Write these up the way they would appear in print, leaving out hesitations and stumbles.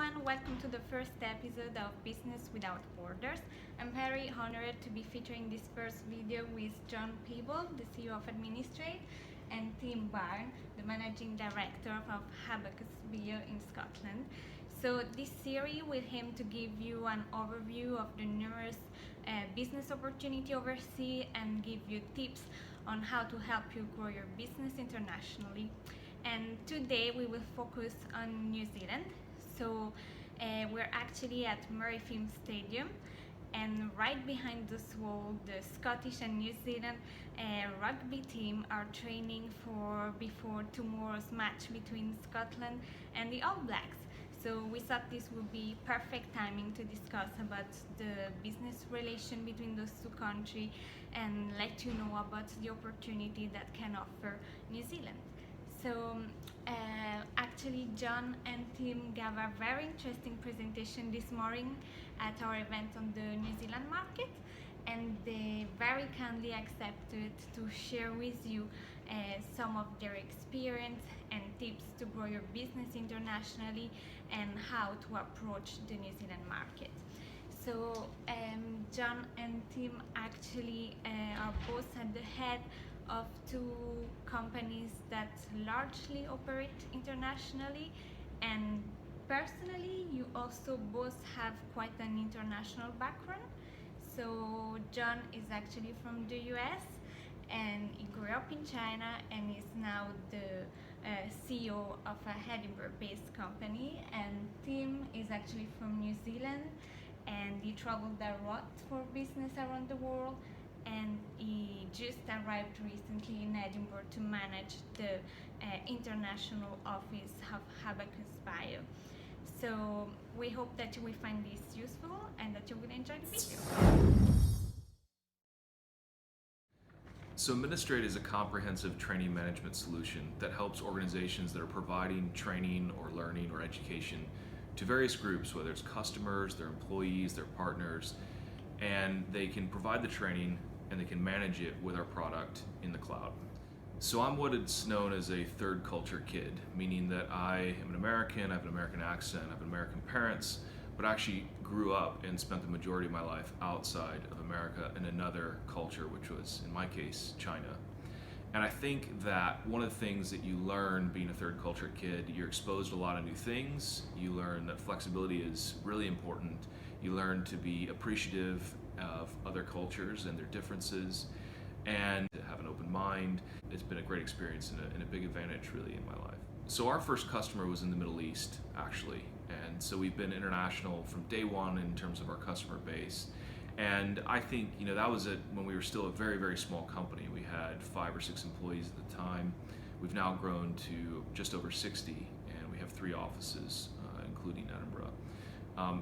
everyone, welcome to the first episode of Business Without Borders. I'm very honored to be featuring this first video with John Peebles, the CEO of Administrate, and Tim Byrne, the Managing Director of AbacusBio in Scotland. So this series will aim to give you an overview of the numerous business opportunity overseas and give you tips on how to help you grow your business internationally. And today we will focus on New Zealand. So we're actually at Murrayfield Stadium, and right behind this wall, the Scottish and New Zealand rugby team are training before tomorrow's match between Scotland and the All Blacks. So we thought this would be perfect timing to discuss about the business relation between those two countries and let you know about the opportunity that can offer New Zealand. So actually John and Tim gave a very interesting presentation this morning at our event on the New Zealand market, and they very kindly accepted to share with you some of their experience and tips to grow your business internationally and how to approach the New Zealand market. So John and Tim actually are both at the head of two companies that largely operate internationally, and personally you also both have quite an international background. So John is actually from the US and he grew up in China and is now the CEO of a Edinburgh based company, and Tim is actually from New Zealand and he traveled a lot for business around the world, and he just arrived recently in Edinburgh to manage the international office of AbacusBio. So we hope that you will find this useful and that you will enjoy the video. So Administrate is a comprehensive training management solution that helps organizations that are providing training or learning or education to various groups, whether it's customers, their employees, their partners, and they can provide the training and they can manage it with our product in the cloud. So I'm what is known as a third culture kid, meaning that I am an American, I have an American accent, I have American parents, but I actually grew up and spent the majority of my life outside of America in another culture, which was, in my case, China. And I think that one of the things that you learn being a third culture kid, you're exposed to a lot of new things. You learn that flexibility is really important. You learn to be appreciative of other cultures and their differences, and to have an open mind. It's been a great experience and a big advantage really in my life. So our first customer was in the Middle East, actually, and so we've been international from day one in terms of our customer base. And I think, that was when we were still a very, very small company. We had 5 or 6 employees at the time. We've now grown to just over 60, and we have 3 offices, including Edinburgh.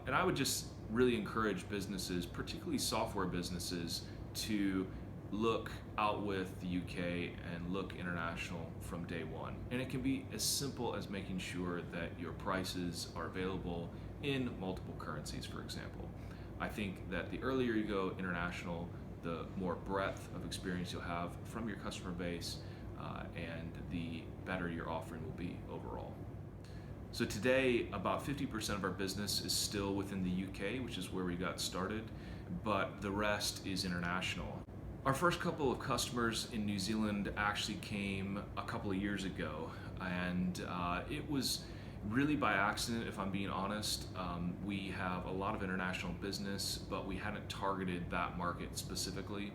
And I would just really encourage businesses, particularly software businesses, to look out with the UK and look international from day one. And it can be as simple as making sure that your prices are available in multiple currencies, for example. I think that the earlier you go international, the more breadth of experience you'll have from your customer base, and the better your offering will be overall. So today, about 50% of our business is still within the UK, which is where we got started, but the rest is international. Our first couple of customers in New Zealand actually came a couple of years ago, and it was really by accident, if I'm being honest. We have a lot of international business, but we hadn't targeted that market specifically.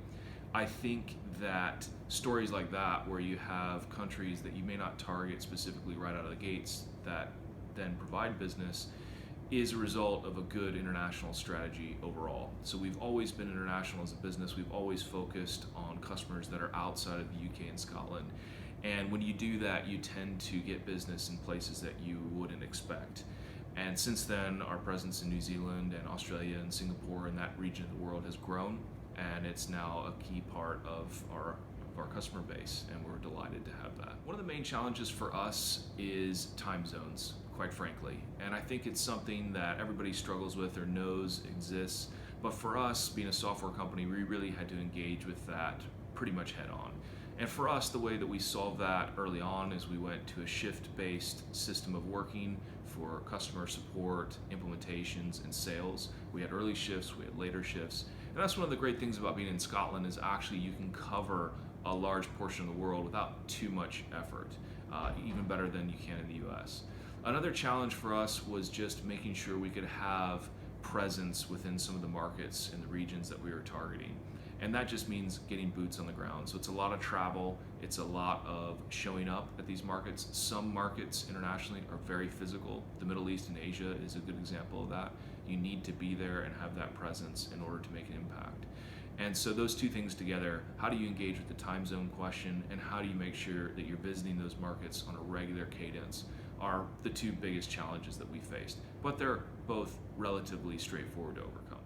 I think that stories like that, where you have countries that you may not target specifically right out of the gates that then provide business, is a result of a good international strategy overall. So we've always been international as a business. We've always focused on customers that are outside of the UK and Scotland. And when you do that, you tend to get business in places that you wouldn't expect. And since then, our presence in New Zealand and Australia and Singapore and that region of the world has grown, and it's now a key part of our customer base, and we're delighted to have that. One of the main challenges for us is time zones, quite frankly. And I think it's something that everybody struggles with or knows exists. But for us, being a software company, we really had to engage with that pretty much head on. And for us, the way that we solved that early on is we went to a shift-based system of working for customer support, implementations, and sales. We had early shifts, we had later shifts. And that's one of the great things about being in Scotland is actually you can cover a large portion of the world without too much effort, even better than you can in the US. Another challenge for us was just making sure we could have presence within some of the markets and the regions that we were targeting. And that just means getting boots on the ground. So it's a lot of travel, it's a lot of showing up at these markets. Some markets internationally are very physical. The Middle East and Asia is a good example of that. You need to be there and have that presence in order to make an impact. And so those two things together, how do you engage with the time zone question and how do you make sure that you're visiting those markets on a regular cadence, are the two biggest challenges that we faced. But they're both relatively straightforward to overcome.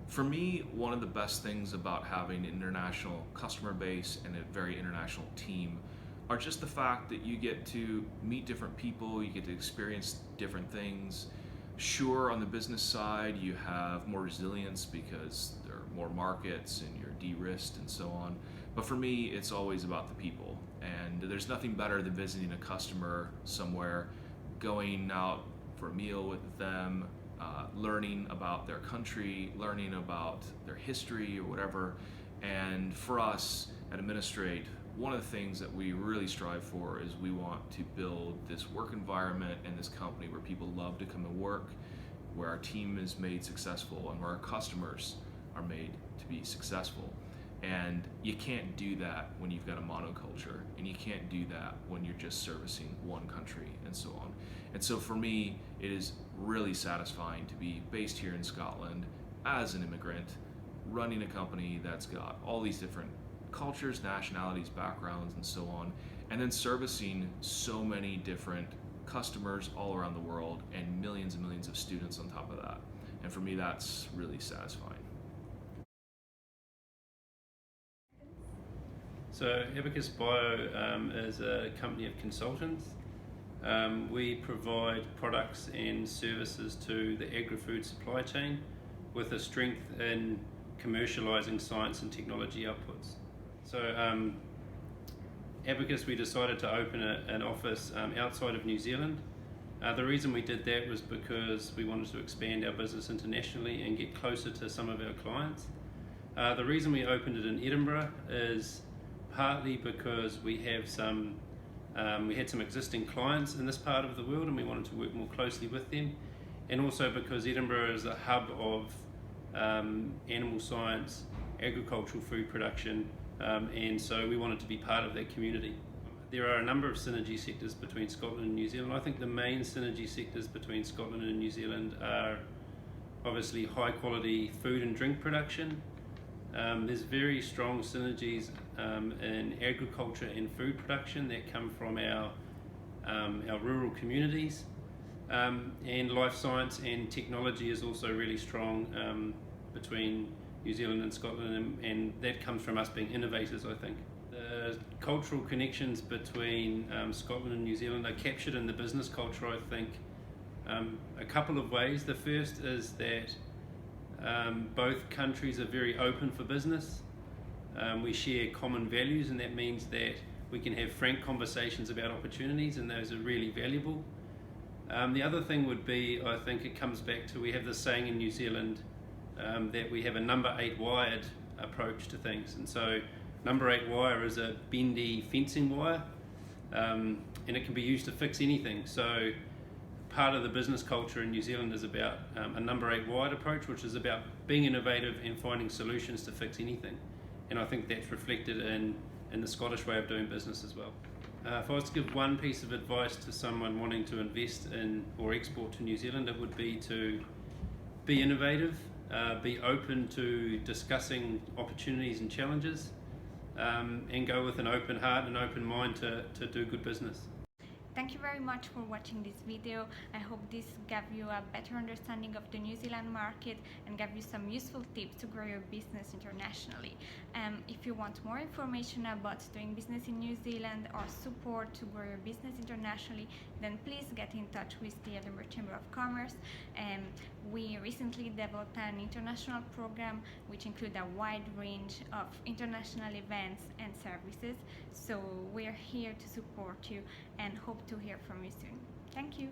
For me, one of the best things about having an international customer base and a very international team are just the fact that you get to meet different people, you get to experience different things. Sure, on the business side, you have more resilience because there are more markets and you're de-risked and so on. But for me, it's always about the people. And there's nothing better than visiting a customer somewhere, going out for a meal with them, learning about their country, learning about their history or whatever. And for us at Administrate, one of the things that we really strive for is we want to build this work environment and this company where people love to come and work, where our team is made successful, and where our customers are made to be successful. And you can't do that when you've got a monoculture, and you can't do that when you're just servicing one country and so on. And so for me, it is really satisfying to be based here in Scotland as an immigrant, running a company that's got all these different cultures, nationalities, backgrounds, and so on, and then servicing so many different customers all around the world and millions of students on top of that. And for me, that's really satisfying. So AbacusBio is a company of consultants. We provide products and services to the agri-food supply chain with a strength in commercializing science and technology outputs. So Abacus, we decided to open an office outside of New Zealand. The reason we did that was because we wanted to expand our business internationally and get closer to some of our clients. The reason we opened it in Edinburgh is partly because we had some existing clients in this part of the world and we wanted to work more closely with them, and also because Edinburgh is a hub of animal science, agricultural food production, and so we wanted to be part of that community. There are a number of synergy sectors between Scotland and New Zealand. I think the main synergy sectors between Scotland and New Zealand are obviously high quality food and drink production. There's very strong synergies in agriculture and food production that come from our rural communities, and life science and technology is also really strong between New Zealand and Scotland, and that comes from us being innovators, I think. The cultural connections between Scotland and New Zealand are captured in the business culture, I think, a couple of ways. The first is that both countries are very open for business. We share common values, and that means that we can have frank conversations about opportunities, and those are really valuable. The other thing would be, I think it comes back to, we have this saying in New Zealand that we have a number 8 wired approach to things, and so number 8 wire is a bendy fencing wire, and it can be used to fix anything. So part of the business culture in New Zealand is about a number 8 wide approach, which is about being innovative and finding solutions to fix anything. And I think that's reflected in the Scottish way of doing business as well. If I was to give one piece of advice to someone wanting to invest in or export to New Zealand, it would be to be innovative, be open to discussing opportunities and challenges, and go with an open heart and open mind to do good business. Thank you very much for watching this video. I hope this gave you a better understanding of the New Zealand market and gave you some useful tips to grow your business internationally. If you want more information about doing business in New Zealand or support to grow your business internationally, then please get in touch with the Edinburgh Chamber of Commerce. We recently developed an international program which includes a wide range of international events and services. So we're here to support you and hope to hear from you soon. Thank you.